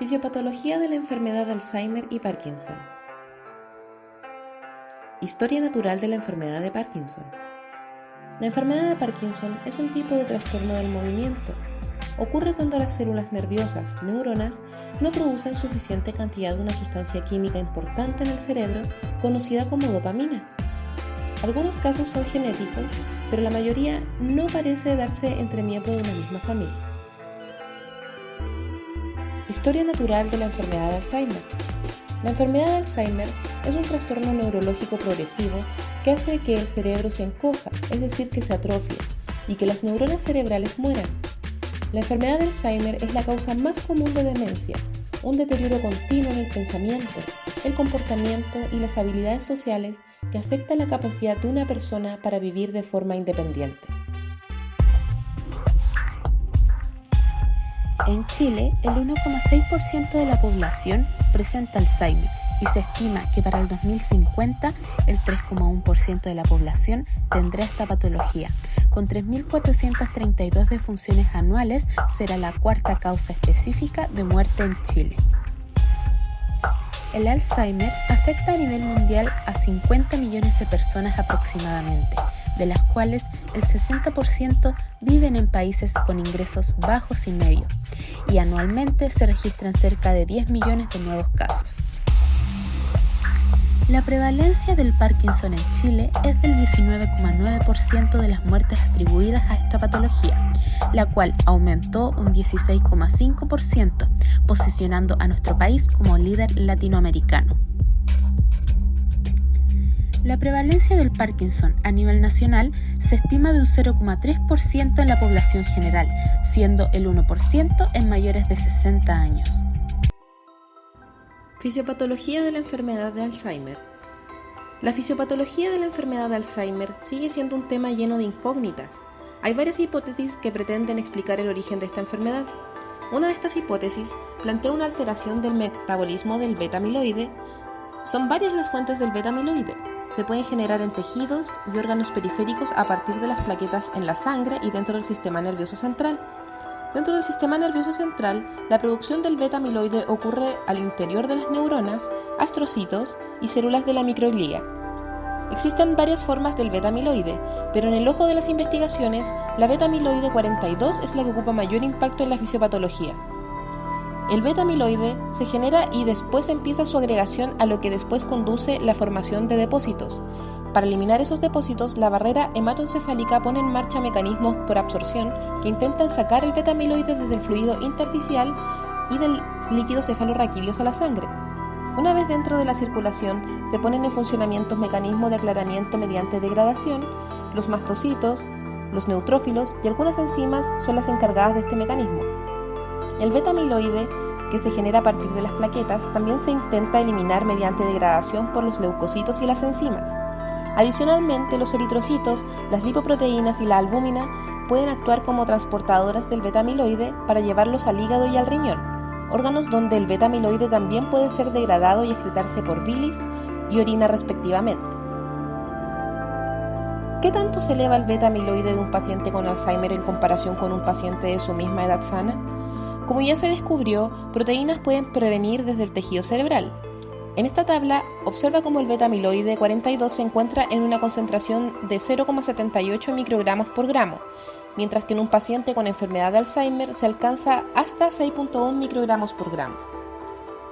Fisiopatología de la enfermedad de Alzheimer y Parkinson. Historia natural de la enfermedad de Parkinson. La enfermedad de Parkinson es un tipo de trastorno del movimiento. Ocurre cuando las células nerviosas, neuronas, no producen suficiente cantidad de una sustancia química importante en el cerebro conocida como dopamina. Algunos casos son genéticos, pero la mayoría no parece darse entre miembros de una misma familia. Historia natural de la enfermedad de Alzheimer. La enfermedad de Alzheimer es un trastorno neurológico progresivo que hace que el cerebro se encoja, es decir, que se atrofie, y que las neuronas cerebrales mueran. La enfermedad de Alzheimer es la causa más común de demencia, un deterioro continuo en el pensamiento, el comportamiento y las habilidades sociales que afecta la capacidad de una persona para vivir de forma independiente. En Chile, el 1,6% de la población presenta Alzheimer y se estima que para el 2050 el 3,1% de la población tendrá esta patología. Con 3.432 defunciones anuales, será la cuarta causa específica de muerte en Chile. El Alzheimer afecta a nivel mundial a 50 millones de personas aproximadamente, de las cuales el 60% viven en países con ingresos bajos y medios, y anualmente se registran cerca de 10 millones de nuevos casos. La prevalencia del Parkinson en Chile es del 19,9% de las muertes atribuidas a esta patología, la cual aumentó un 16,5%, posicionando a nuestro país como líder latinoamericano. La prevalencia del Parkinson a nivel nacional se estima de un 0,3% en la población general, siendo el 1% en mayores de 60 años. Fisiopatología de la enfermedad de Alzheimer. La fisiopatología de la enfermedad de Alzheimer sigue siendo un tema lleno de incógnitas. Hay varias hipótesis que pretenden explicar el origen de esta enfermedad. Una de estas hipótesis plantea una alteración del metabolismo del beta-amiloide. Son varias las fuentes del beta-amiloide. Se pueden generar en tejidos y órganos periféricos a partir de las plaquetas en la sangre y dentro del sistema nervioso central. Dentro del sistema nervioso central, la producción del beta-amiloide ocurre al interior de las neuronas, astrocitos y células de la microglía. Existen varias formas del beta-amiloide, pero en el ojo de las investigaciones, la beta-amiloide 42 es la que ocupa mayor impacto en la fisiopatología. El beta-amiloide se genera y después empieza su agregación, a lo que después conduce la formación de depósitos. Para eliminar esos depósitos, la barrera hematoencefálica pone en marcha mecanismos por absorción que intentan sacar el beta-amiloide desde el fluido intersticial y del líquido cefalorraquídeo a la sangre. Una vez dentro de la circulación, se ponen en funcionamiento mecanismos de aclaramiento mediante degradación. Los mastocitos, los neutrófilos y algunas enzimas son las encargadas de este mecanismo. El beta-amiloide, que se genera a partir de las plaquetas, también se intenta eliminar mediante degradación por los leucocitos y las enzimas. Adicionalmente, los eritrocitos, las lipoproteínas y la albúmina pueden actuar como transportadoras del beta-amiloide para llevarlos al hígado y al riñón, órganos donde el beta-amiloide también puede ser degradado y excretarse por bilis y orina respectivamente. ¿Qué tanto se eleva el beta-amiloide de un paciente con Alzheimer en comparación con un paciente de su misma edad sana? Como ya se descubrió, proteínas pueden prevenir desde el tejido cerebral. En esta tabla, observa cómo el beta-amiloide 42 se encuentra en una concentración de 0,78 microgramos por gramo, mientras que en un paciente con enfermedad de Alzheimer se alcanza hasta 6,1 microgramos por gramo.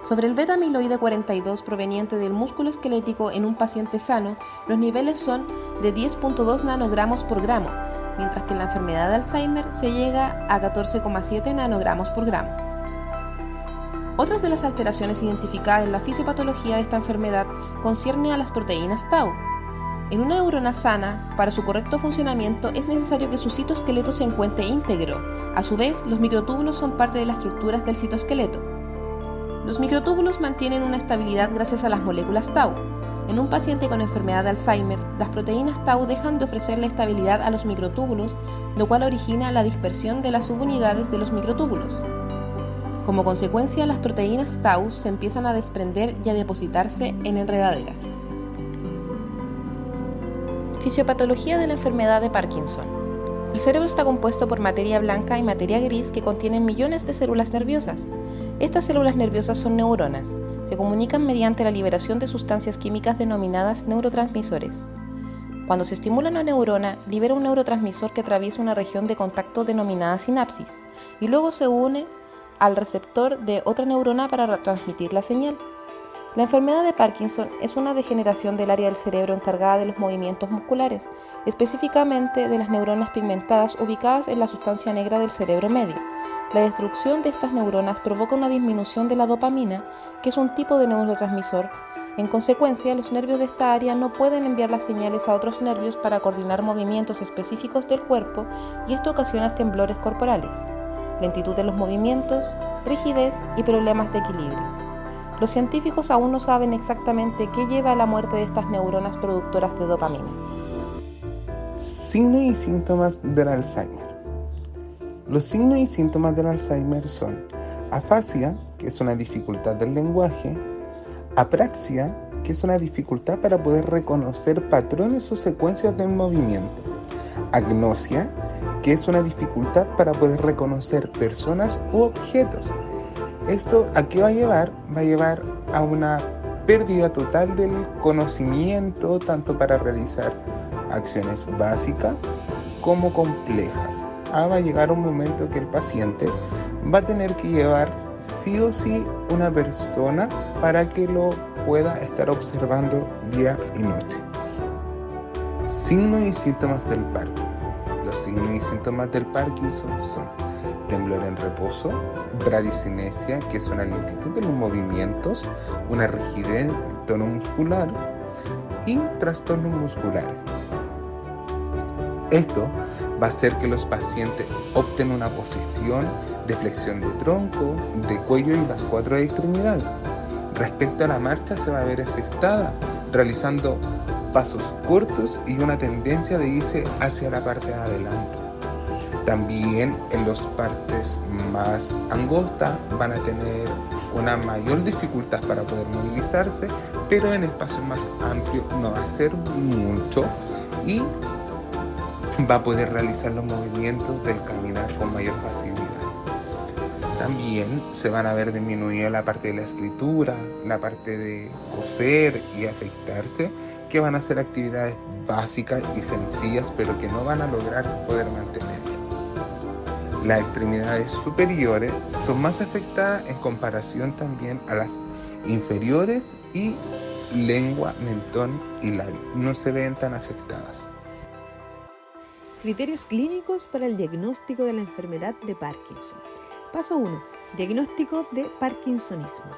Sobre el beta-amiloide 42 proveniente del músculo esquelético en un paciente sano, los niveles son de 10,2 nanogramos por gramo, mientras que en la enfermedad de Alzheimer se llega a 14,7 nanogramos por gramo. Otras de las alteraciones identificadas en la fisiopatología de esta enfermedad concierne a las proteínas tau. En una neurona sana, para su correcto funcionamiento es necesario que su citoesqueleto se encuentre íntegro. A su vez, los microtúbulos son parte de las estructuras del citoesqueleto. Los microtúbulos mantienen una estabilidad gracias a las moléculas tau. En un paciente con enfermedad de Alzheimer, las proteínas tau dejan de ofrecerle estabilidad a los microtúbulos, lo cual origina la dispersión de las subunidades de los microtúbulos. Como consecuencia, las proteínas tau se empiezan a desprender y a depositarse en enredaderas. Fisiopatología de la enfermedad de Parkinson. El cerebro está compuesto por materia blanca y materia gris que contienen millones de células nerviosas. Estas células nerviosas son neuronas. Se comunican mediante la liberación de sustancias químicas denominadas neurotransmisores. Cuando se estimula una neurona, libera un neurotransmisor que atraviesa una región de contacto denominada sinapsis y luego se une al receptor de otra neurona para transmitir la señal. La enfermedad de Parkinson es una degeneración del área del cerebro encargada de los movimientos musculares, específicamente de las neuronas pigmentadas ubicadas en la sustancia negra del cerebro medio. La destrucción de estas neuronas provoca una disminución de la dopamina, que es un tipo de neurotransmisor. En consecuencia, los nervios de esta área no pueden enviar las señales a otros nervios para coordinar movimientos específicos del cuerpo y esto ocasiona temblores corporales, lentitud en los movimientos, rigidez y problemas de equilibrio. Los científicos aún no saben exactamente qué lleva a la muerte de estas neuronas productoras de dopamina. Signos y síntomas del Alzheimer. Los signos y síntomas del Alzheimer son afasia, que es una dificultad del lenguaje, apraxia, que es una dificultad para poder reconocer patrones o secuencias del movimiento, agnosia, que es una dificultad para poder reconocer personas u objetos. ¿Esto a qué va a llevar? Va a llevar a una pérdida total del conocimiento, tanto para realizar acciones básicas como complejas. Va a llegar un momento que el paciente va a tener que llevar sí o sí una persona para que lo pueda estar observando día y noche. Signos y síntomas del Parkinson. Los signos y síntomas del Parkinson son temblor en reposo, bradicinesia, que es una lentitud de los movimientos, una rigidez del tono muscular y trastornos musculares. Esto va a hacer que los pacientes opten una posición de flexión de tronco, de cuello y las 4 extremidades. Respecto a la marcha, se va a ver afectada realizando pasos cortos y una tendencia de irse hacia la parte de adelante. También en las partes más angostas van a tener una mayor dificultad para poder movilizarse, pero en espacios más amplios no va a ser mucho y va a poder realizar los movimientos del caminar con mayor facilidad. También se van a ver disminuida la parte de la escritura, la parte de coser y afeitarse, que van a ser actividades básicas y sencillas, pero que no van a lograr poder mantener. Las extremidades superiores son más afectadas en comparación también a las inferiores y lengua, mentón y labio no se ven tan afectadas. Criterios clínicos para el diagnóstico de la enfermedad de Parkinson. Paso 1. Diagnóstico de Parkinsonismo.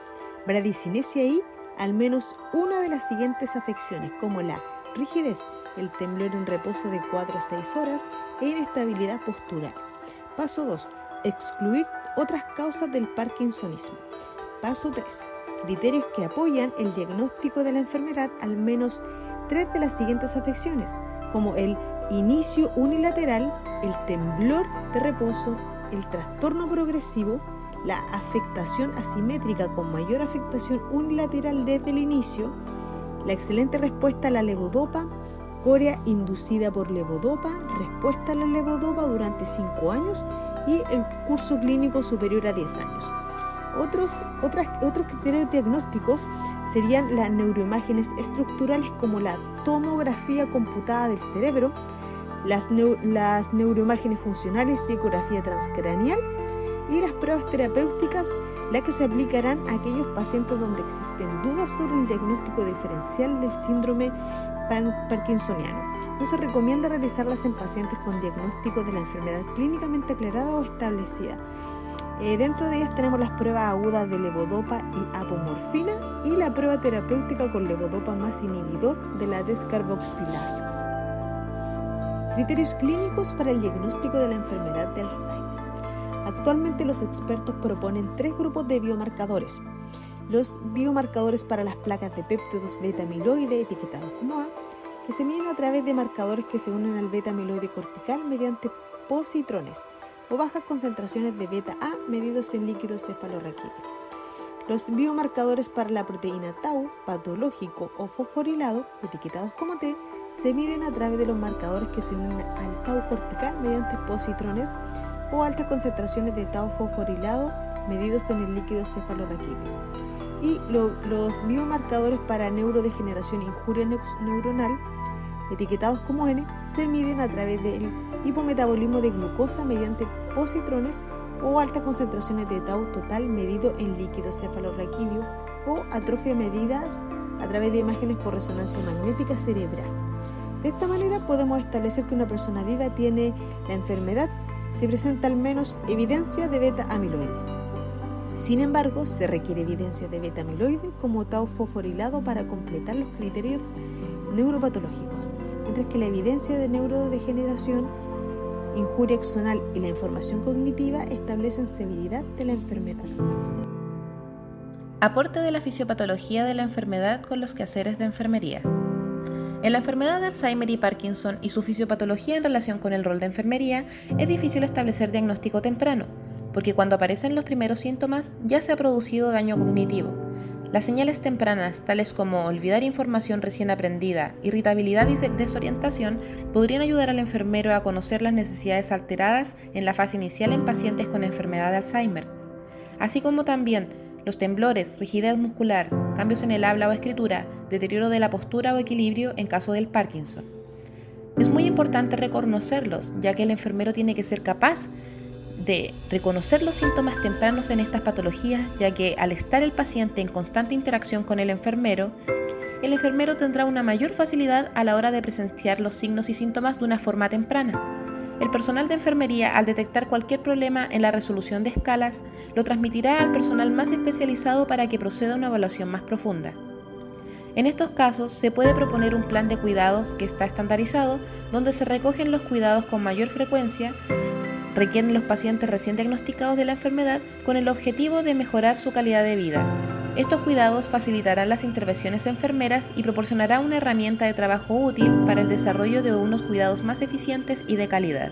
Bradicinesia y al menos una de las siguientes afecciones, como la rigidez, el temblor en reposo de 4 a 6 horas e inestabilidad postural. Paso 2. Excluir otras causas del Parkinsonismo. Paso 3. Criterios que apoyan el diagnóstico de la enfermedad, al menos 3 de las siguientes afecciones, como el inicio unilateral, el temblor de reposo, el trastorno progresivo, la afectación asimétrica con mayor afectación unilateral desde el inicio, la excelente respuesta a la levodopa, corea inducida por levodopa, respuesta a la levodopa durante 5 años y el curso clínico superior a 10 años. Otros criterios diagnósticos serían las neuroimágenes estructurales como la tomografía computada del cerebro, las neuroimágenes funcionales y ecografía transcraneal y las pruebas terapéuticas, las que se aplicarán a aquellos pacientes donde existen dudas sobre el diagnóstico diferencial del síndrome parkinsoniano. No se recomienda realizarlas en pacientes con diagnóstico de la enfermedad clínicamente aclarada o establecida. Dentro de ellas tenemos las pruebas agudas de levodopa y apomorfina y la prueba terapéutica con levodopa más inhibidor de la descarboxilasa. Criterios clínicos para el diagnóstico de la enfermedad de Alzheimer. Actualmente los expertos proponen 3 grupos de biomarcadores. Los biomarcadores para las placas de péptidos beta-amiloide etiquetados como A, que se miden a través de marcadores que se unen al beta-amiloide cortical mediante positrones o bajas concentraciones de beta-A medidos en líquido cefalorraquídeo. Los biomarcadores para la proteína tau patológico o fosforilado, etiquetados como T, se miden a través de los marcadores que se unen al tau cortical mediante positrones o altas concentraciones de tau fosforilado medidos en el líquido cefalorraquídeo. Y los biomarcadores para neurodegeneración e injuria neuronal, etiquetados como N, se miden a través del hipometabolismo de glucosa mediante positrones o altas concentraciones de tau total medido en líquido cefalorraquídeo o atrofia medidas a través de imágenes por resonancia magnética cerebral. De esta manera podemos establecer que una persona viva tiene la enfermedad si presenta al menos evidencia de beta-amiloide. Sin embargo, se requiere evidencia de beta-amiloide como tau fosforilado para completar los criterios neuropatológicos, mientras que la evidencia de neurodegeneración, injuria axonal y la información cognitiva establecen severidad de la enfermedad. Aporte de la fisiopatología de la enfermedad con los quehaceres de enfermería. En la enfermedad de Alzheimer y Parkinson y su fisiopatología en relación con el rol de enfermería, es difícil establecer diagnóstico temprano, porque cuando aparecen los primeros síntomas ya se ha producido daño cognitivo. Las señales tempranas, tales como olvidar información recién aprendida, irritabilidad y desorientación, podrían ayudar al enfermero a conocer las necesidades alteradas en la fase inicial en pacientes con enfermedad de Alzheimer, así como también los temblores, rigidez muscular, cambios en el habla o escritura, deterioro de la postura o equilibrio en caso del Parkinson. Es muy importante reconocerlos, ya que el enfermero tiene que ser capaz de reconocer los síntomas tempranos en estas patologías, ya que al estar el paciente en constante interacción con el enfermero tendrá una mayor facilidad a la hora de presenciar los signos y síntomas de una forma temprana. El personal de enfermería, al detectar cualquier problema en la resolución de escalas, lo transmitirá al personal más especializado para que proceda a una evaluación más profunda. En estos casos, se puede proponer un plan de cuidados que está estandarizado, donde se recogen los cuidados con mayor frecuencia requieren los pacientes recién diagnosticados de la enfermedad con el objetivo de mejorar su calidad de vida. Estos cuidados facilitarán las intervenciones enfermeras y proporcionará una herramienta de trabajo útil para el desarrollo de unos cuidados más eficientes y de calidad.